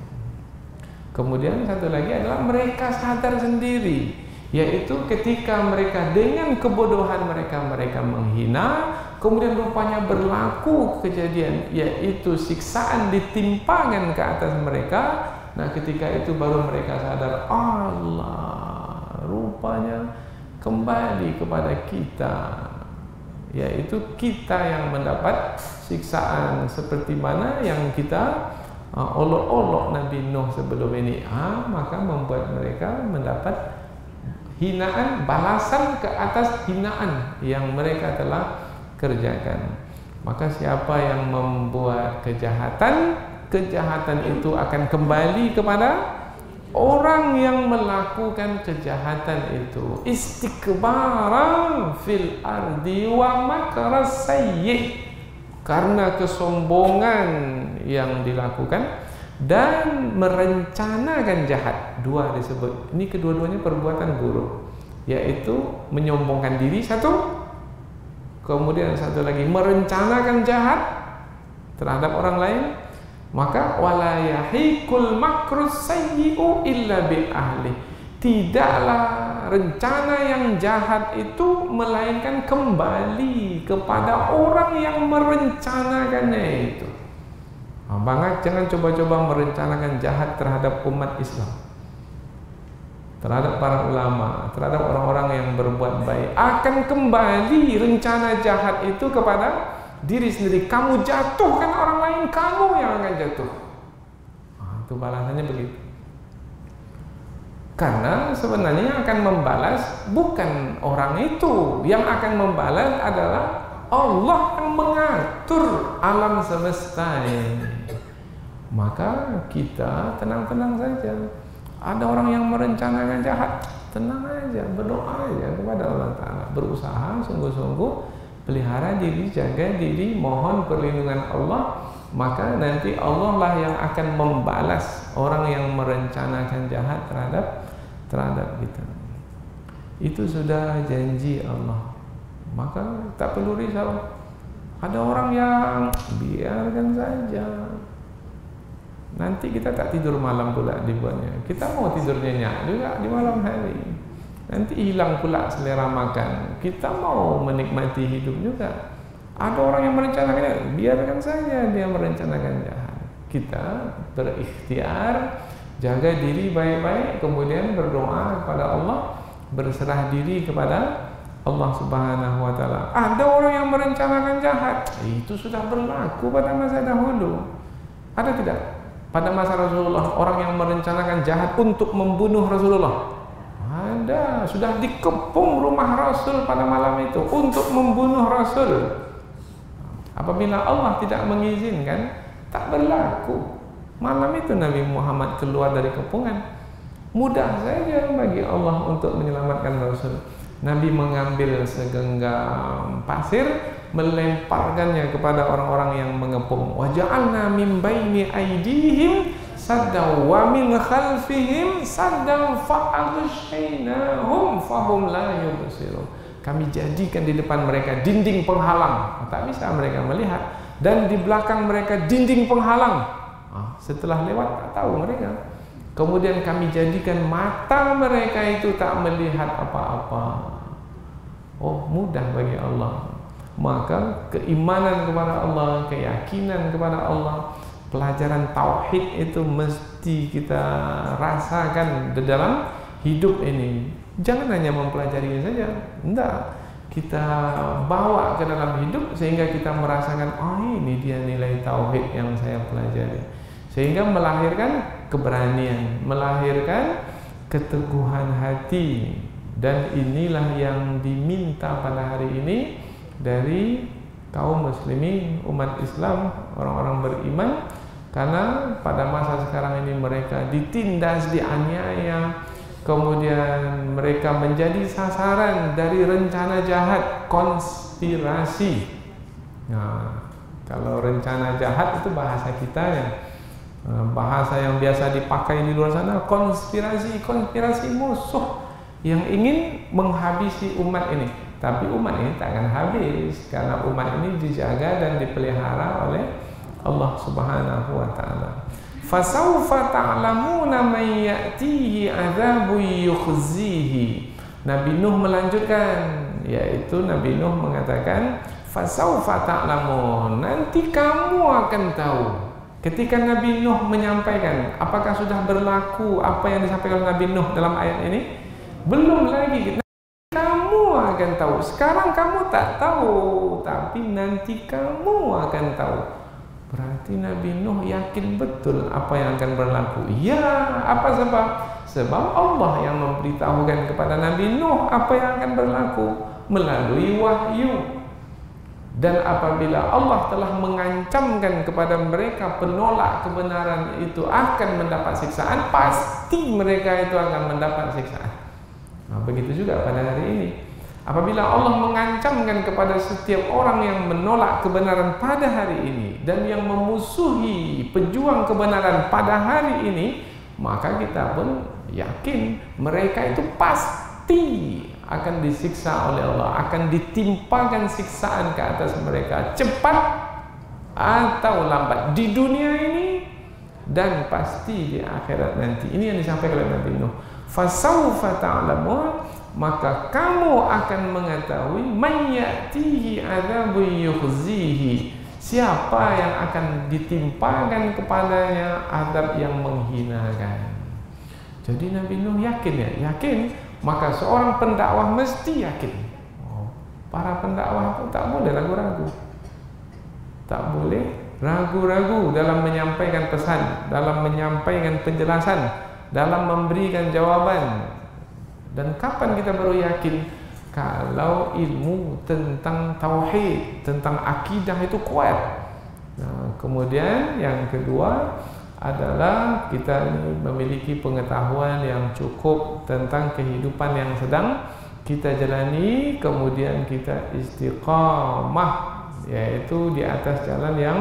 Kemudian satu lagi adalah mereka sadar sendiri, yaitu ketika mereka dengan kebodohan mereka menghina, kemudian rupanya berlaku kejadian, yaitu siksaan ditimpakan ke atas mereka. Nah, ketika itu baru mereka sadar, Allah, rupanya kembali kepada kita, yaitu kita yang mendapat siksaan seperti mana yang kita olok-olok Nabi Nuh sebelum ini. Maka membuat mereka mendapat hinaan, balasan ke atas hinaan yang mereka telah kerjakan. Maka siapa yang membuat kejahatan itu akan kembali kepada orang yang melakukan kejahatan itu. Istikbaran fil ardi wa makras sayyi, karena kesombongan yang dilakukan dan merencanakan jahat. Dua disebut. Ini kedua-duanya perbuatan buruk, yaitu menyombongkan diri satu, kemudian satu lagi merencanakan jahat terhadap orang lain. Maka wala yahiqul makrus sayyi'u illa bi ahli. Tidaklah rencana yang jahat itu melainkan kembali kepada orang yang merencanakannya itu. Jangan coba-coba merencanakan jahat terhadap umat Islam, terhadap para ulama, terhadap orang-orang yang berbuat baik. Akan kembali rencana jahat itu kepada diri sendiri. Kamu jatuhkan orang lain, kamu yang akan jatuh. Itu balasannya begitu. Karena sebenarnya yang akan membalas bukan orang itu, yang akan membalas adalah Allah yang mengatur alam semesta ini. Maka kita tenang-tenang saja. Ada orang yang merencanakan jahat, tenang aja, berdoa aja kepada Allah Ta'ala. Berusaha sungguh-sungguh, pelihara diri, jaga diri, mohon perlindungan Allah. Maka nanti Allah lah yang akan membalas orang yang merencanakan jahat terhadap kita. Itu sudah janji Allah. Maka tak perlu risau. Ada orang yang biarkan saja, nanti kita tak tidur malam pula dibuatnya. Kita mau tidur nyenyak juga di malam hari, nanti hilang pula selera makan. Kita mau menikmati hidup juga. Ada orang yang merencanakan, biarkan saja dia merencanakan jahat. Kita berikhtiar, jaga diri baik-baik, kemudian berdoa kepada Allah, berserah diri kepada Allah Subhanahu wa Ta'ala. Ada orang yang merencanakan jahat, itu sudah berlaku pada masa dahulu. Ada tidak? Pada masa Rasulullah, orang yang merencanakan jahat untuk membunuh Rasulullah. Ada, sudah dikepung rumah Rasul pada malam itu untuk membunuh Rasul. Apabila Allah tidak mengizinkan, tak berlaku. Malam itu Nabi Muhammad keluar dari kepungan. Mudah saja bagi Allah untuk menyelamatkan Rasul. Nabi mengambil segenggam pasir, melemparkannya kepada orang-orang yang mengepung. Wa ja'alna min baini aydihim saddan wa min khalfihim saddan fa'aghshaynahum fahum la yubsirun. Kami jadikan di depan mereka dinding penghalang, tak bisa mereka melihat, dan di belakang mereka dinding penghalang. Setelah lewat tak tahu mereka. Kemudian kami jadikan mata mereka itu tak melihat apa-apa. Oh, mudah bagi Allah. Maka keimanan kepada Allah, keyakinan kepada Allah, pelajaran tauhid itu mesti kita rasakan di dalam hidup ini. Jangan hanya mempelajarinya saja, enggak, kita bawa ke dalam hidup sehingga kita merasakan, oh ini dia nilai tauhid yang saya pelajari, sehingga melahirkan keberanian, melahirkan keteguhan hati. Dan inilah yang diminta pada hari ini dari kaum muslimin, umat Islam, orang-orang beriman. Karena pada masa sekarang ini mereka ditindas, dianiaya, kemudian mereka menjadi sasaran dari rencana jahat, konspirasi. Nah, kalau rencana jahat itu bahasa kita ya, bahasa yang biasa dipakai di luar sana, konspirasi, konspirasi musuh yang ingin menghabisi umat ini. Tapi umat ini tak akan habis, karena umat ini dijaga dan dipelihara oleh Allah Subhanahu wa Ta'ala. Fasawfa ta'lamuna man ya'tihi 'adzabun yukhzihi. Nabi Nuh melanjutkan, yaitu Nabi Nuh mengatakan, fasawfa ta'lamun, nanti kamu akan tahu. Ketika Nabi Nuh menyampaikan, apakah sudah berlaku apa yang disampaikan Nabi Nuh dalam ayat ini? Belum lagi. Kamu akan tahu. Sekarang kamu tak tahu, tapi nanti kamu akan tahu. Berarti Nabi Nuh yakin betul apa yang akan berlaku. Ya, apa sebab? Sebab Allah yang memberitahukan kepada Nabi Nuh apa yang akan berlaku melalui wahyu. Dan apabila Allah telah mengancamkan kepada mereka penolak kebenaran itu akan mendapat siksaan, pasti mereka itu akan mendapat siksaan. Nah, begitu juga pada hari ini. Apabila Allah mengancamkan kepada setiap orang yang menolak kebenaran pada hari ini dan yang memusuhi pejuang kebenaran pada hari ini, maka kita pun yakin mereka itu pasti akan disiksa oleh Allah, akan ditimpakan siksaan ke atas mereka, cepat atau lambat, di dunia ini dan pasti di akhirat nanti. Ini yang disampaikan oleh Nabi Nuh. Fasawfa ta'lamun, maka kamu akan mengetahui man ya'tihi 'adzabun yukhzihi, siapa yang akan ditimpakan kepadanya azab yang menghinakan. Jadi Nabi Nuh yakin ya, yakin. Maka seorang pendakwah mesti yakin. Para pendakwah itu tak boleh ragu-ragu, tak boleh ragu-ragu dalam menyampaikan pesan, dalam menyampaikan penjelasan, dalam memberikan jawaban. Dan kapan kita baru yakin? kalau ilmu tentang tauhid, tentang akidah itu kuat. Nah, kemudian yang kedua adalah kita memiliki pengetahuan yang cukup tentang kehidupan yang sedang kita jalani, kemudian kita istiqamah, yaitu di atas jalan yang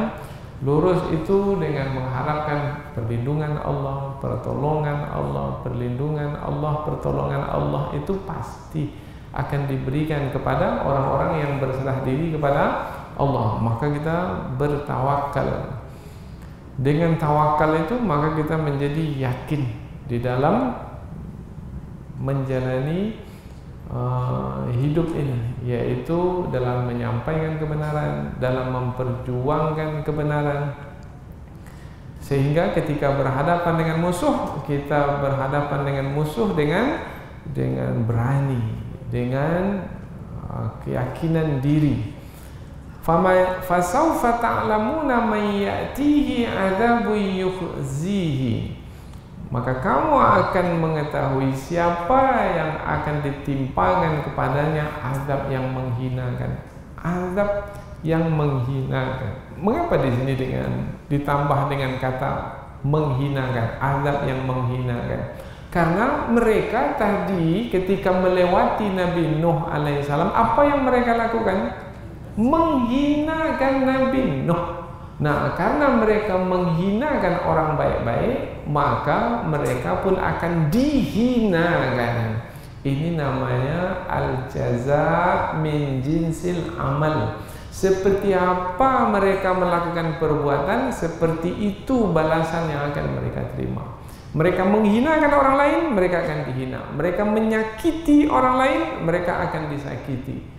lurus itu dengan mengharapkan perlindungan Allah, pertolongan Allah, perlindungan Allah, pertolongan Allah itu pasti akan diberikan kepada orang-orang yang berserah diri kepada Allah. Maka kita bertawakal. Dengan tawakal itu maka kita menjadi yakin di dalam menjalani hidup ini, yaitu dalam menyampaikan kebenaran, dalam memperjuangkan kebenaran, sehingga ketika berhadapan dengan musuh, kita berhadapan dengan musuh dengan berani, dengan keyakinan diri. Fasawfa ta'lamuna man ya'tihi 'adzabun yukhzihi. Maka kamu akan mengetahui siapa yang akan ditimpakan kepadanya azab yang menghinakan. Azab yang menghinakan. Mengapa di sini ditambah dengan kata menghinakan, azab yang menghinakan? Karena mereka tadi ketika melewati Nabi Nuh alaihissalam, apa yang mereka lakukan? Menghinakan Nabi Nuh. Nah, karena mereka menghinakan orang baik-baik, maka mereka pun akan dihinakan. Ini namanya al-jaza min jinsil amal. Seperti apa mereka melakukan perbuatan, seperti itu balasan yang akan mereka terima. Mereka menghinakan orang lain, mereka akan dihina. Mereka menyakiti orang lain, mereka akan disakiti.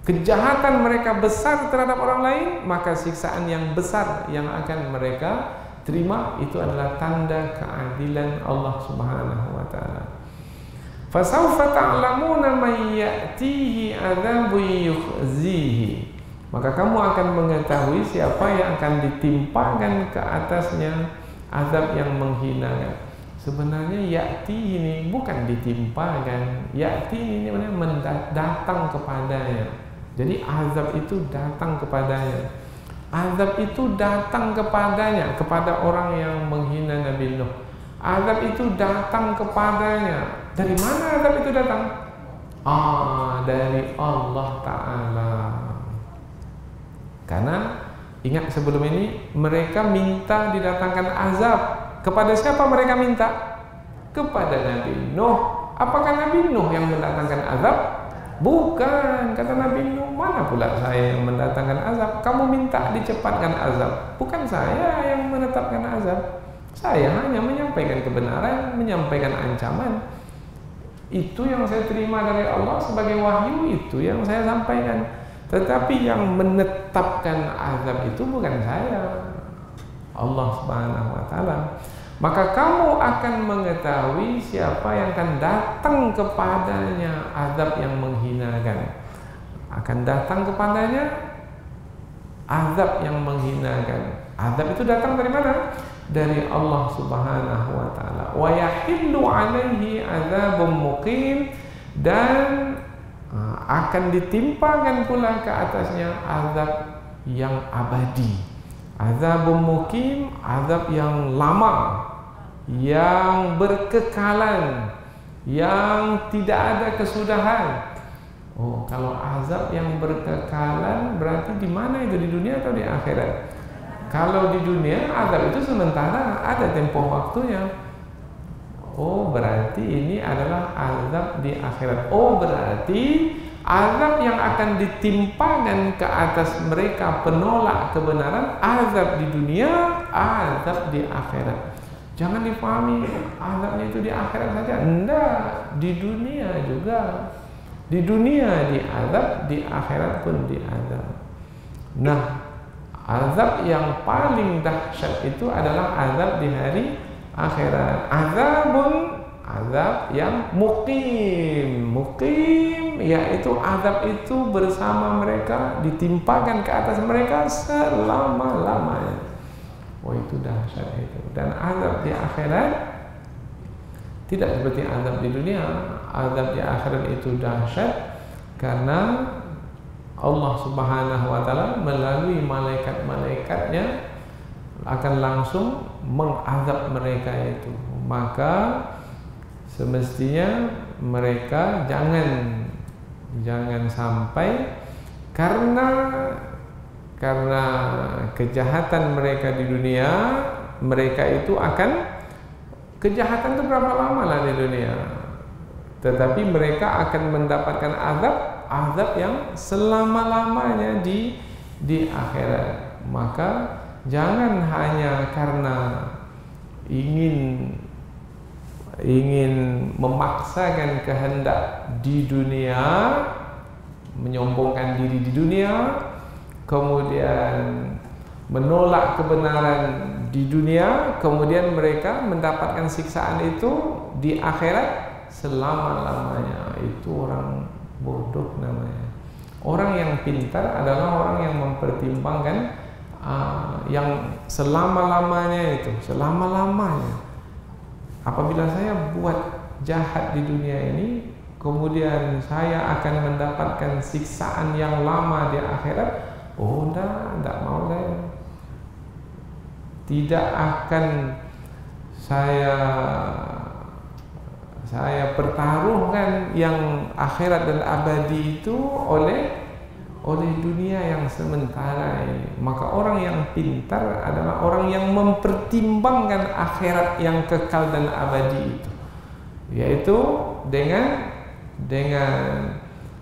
Kejahatan mereka besar terhadap orang lain, maka siksaan yang besar yang akan mereka terima. Itu adalah tanda keadilan Allah Subhanahu wa taala. Fasawfa ta'lamuna man ya'tihi 'adzabun yukhzihi. Maka kamu akan mengetahui siapa yang akan ditimpakan ke atasnya azab yang menghinakan. Sebenarnya ya'ti ini bukan ditimpakan. Ya'ti ini namanya datang kepadanya. Jadi azab itu datang kepadanya. Azab itu datang kepadanya, kepada orang yang menghina Nabi Nuh. Azab itu datang kepadanya. Dari mana azab itu datang? Dari Allah Ta'ala. Karena ingat sebelum ini mereka minta didatangkan azab. Kepada siapa mereka minta? Kepada Nabi Nuh. Apakah Nabi Nuh yang mendatangkan azab? Bukan, kata Nabi Nuh, mana pula saya yang mendatangkan azab? Kamu minta dicepatkan azab, bukan saya yang menetapkan azab. Saya hanya menyampaikan kebenaran, menyampaikan ancaman. Itu yang saya terima dari Allah sebagai wahyu, itu yang saya sampaikan. Tetapi yang menetapkan azab itu bukan saya, Allah Subhanahu wa taala. Maka kamu akan mengetahui siapa yang akan datang kepadanya azab yang menghinakan. Akan datang kepadanya azab yang menghinakan. Azab itu datang dari mana? Dari Allah Subhanahu wa taala. Wa yahillu 'alaihi adzabun muqim, dan akan ditimpakan pula ke atasnya azab yang abadi. Azabun muqim, azab yang lama, yang berkekalan, yang tidak ada kesudahan. Oh, kalau azab yang berkekalan berarti di mana itu, di dunia atau di akhirat? Kalau di dunia azab itu sementara, ada tempo waktunya. Oh, berarti ini adalah azab di akhirat. Oh, berarti azab yang akan ditimpakan ke atas mereka penolak kebenaran, azab di dunia, azab di akhirat. Jangan dipahami azabnya itu di akhirat saja. Enggak, di dunia juga. Di dunia diazab, di akhirat pun diazab. Nah, azab yang paling dahsyat itu adalah azab di hari akhirat. Azab yang muqim. Muqim yaitu azab itu bersama mereka, ditimpakan ke atas mereka selama-lamanya. Oh, itu dahsyat itu. Dan azab di akhirat tidak seperti azab di dunia. Azab di akhirat itu dahsyat Karena Allah Subhanahu wa taala melalui malaikat-malaikatnya akan langsung mengazab mereka itu. Maka semestinya mereka jangan sampai karena kejahatan mereka di dunia, mereka itu akan kejahatan itu berapa lama lah di dunia, tetapi mereka akan mendapatkan azab yang selama-lamanya di akhirat. Maka jangan hanya karena ingin memaksakan kehendak di dunia, menyombongkan diri di dunia, kemudian menolak kebenaran di dunia, kemudian mereka mendapatkan siksaan itu di akhirat selama-lamanya. Itu orang bodoh namanya. Orang yang pintar adalah orang yang mempertimbangkan yang selama-lamanya itu, selama-lamanya. Apabila saya buat jahat di dunia ini, kemudian saya akan mendapatkan siksaan yang lama di akhirat, oh enggak mau saya. Tidak akan saya pertaruhkan yang akhirat dan abadi itu oleh dunia yang sementara ini. Maka orang yang pintar adalah orang yang mempertimbangkan akhirat yang kekal dan abadi itu, yaitu dengan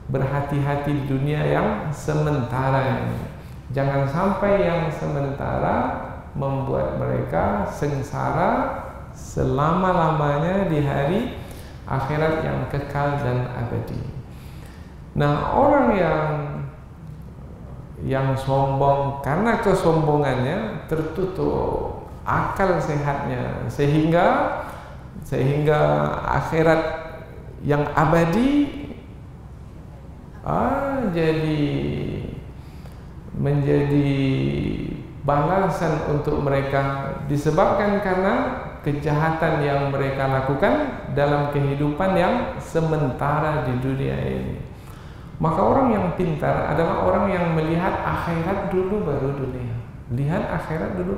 berhati-hati di dunia yang sementara ini. Jangan sampai yang sementara membuat mereka sengsara selama-lamanya di hari akhirat yang kekal dan abadi. Nah, orang yang sombong karena kesombongannya tertutup akal sehatnya, sehingga akhirat yang abadi menjadi balasan untuk mereka disebabkan karena kejahatan yang mereka lakukan dalam kehidupan yang sementara di dunia ini. Maka orang yang pintar adalah orang yang melihat akhirat dulu baru dunia. Lihat akhirat dulu.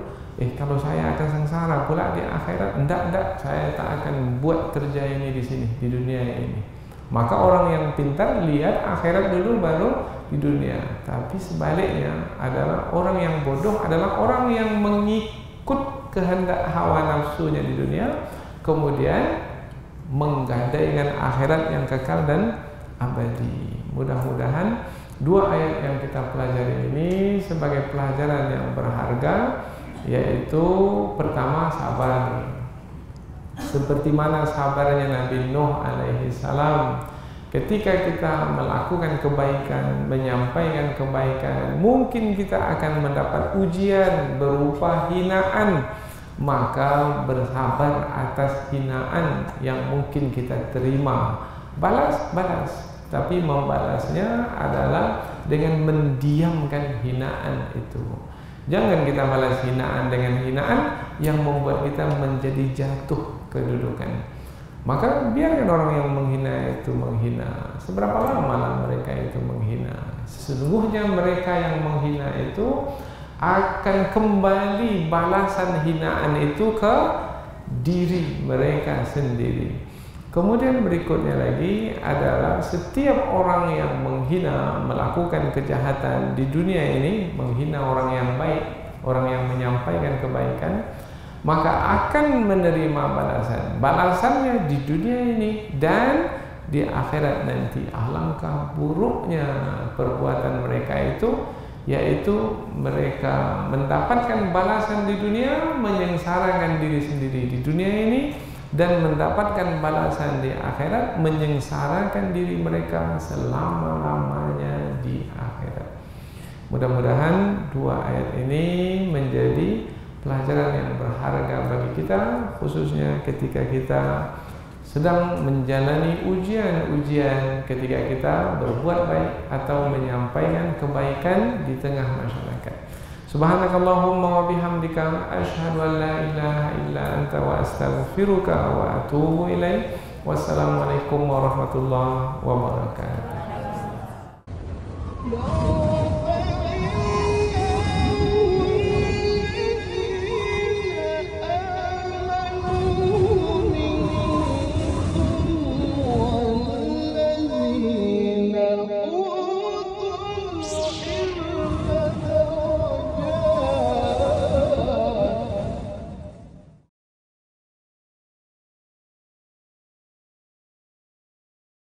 Kalau saya akan sengsara pula di akhirat, enggak, saya tak akan buat kerja ini di sini, di dunia ini. Maka orang yang pintar lihat akhirat dulu baru di dunia. Tapi sebaliknya adalah orang yang bodoh adalah orang yang mengikut kehendak hawa nafsunya di dunia, kemudian menggadaikan akhirat yang kekal dan abadi. Mudah-mudahan dua ayat yang kita pelajari ini sebagai pelajaran yang berharga, yaitu pertama sabar. Seperti mana sabarnya Nabi Nuh alaihi salam ketika kita melakukan kebaikan, menyampaikan kebaikan, mungkin kita akan mendapat ujian berupa hinaan, maka bersabar atas hinaan yang mungkin kita terima. Balas, tapi membalasnya adalah dengan mendiamkan hinaan itu. Jangan kita balas hinaan dengan hinaan yang membuat kita menjadi jatuh kedudukan. Maka biarkan orang yang menghina itu menghina. Seberapa lama lah mereka itu menghina? Sesungguhnya mereka yang menghina itu akan kembali balasan hinaan itu ke diri mereka sendiri. Kemudian berikutnya lagi adalah setiap orang yang menghina, melakukan kejahatan di dunia ini, menghina orang yang baik, orang yang menyampaikan kebaikan, maka akan menerima balasan. Balasannya di dunia ini dan di akhirat nanti. Alangkah buruknya perbuatan mereka itu, yaitu mereka mendapatkan balasan di dunia, menyengsarakan diri sendiri di dunia ini, dan mendapatkan balasan di akhirat, menyengsarakan diri mereka selama-lamanya di akhirat. Mudah-mudahan dua ayat ini menjadi pelajaran yang berharga bagi kita, khususnya ketika kita sedang menjalani ujian-ujian, ketika kita berbuat baik atau menyampaikan kebaikan di tengah masyarakat. Subhanakallahumma wa bihamdika asyhadu an la ilaha illa anta wa astaghfiruka wa atubu ilaik. Wassalamualaikum warahmatullahi wabarakatuh. Ya Allah.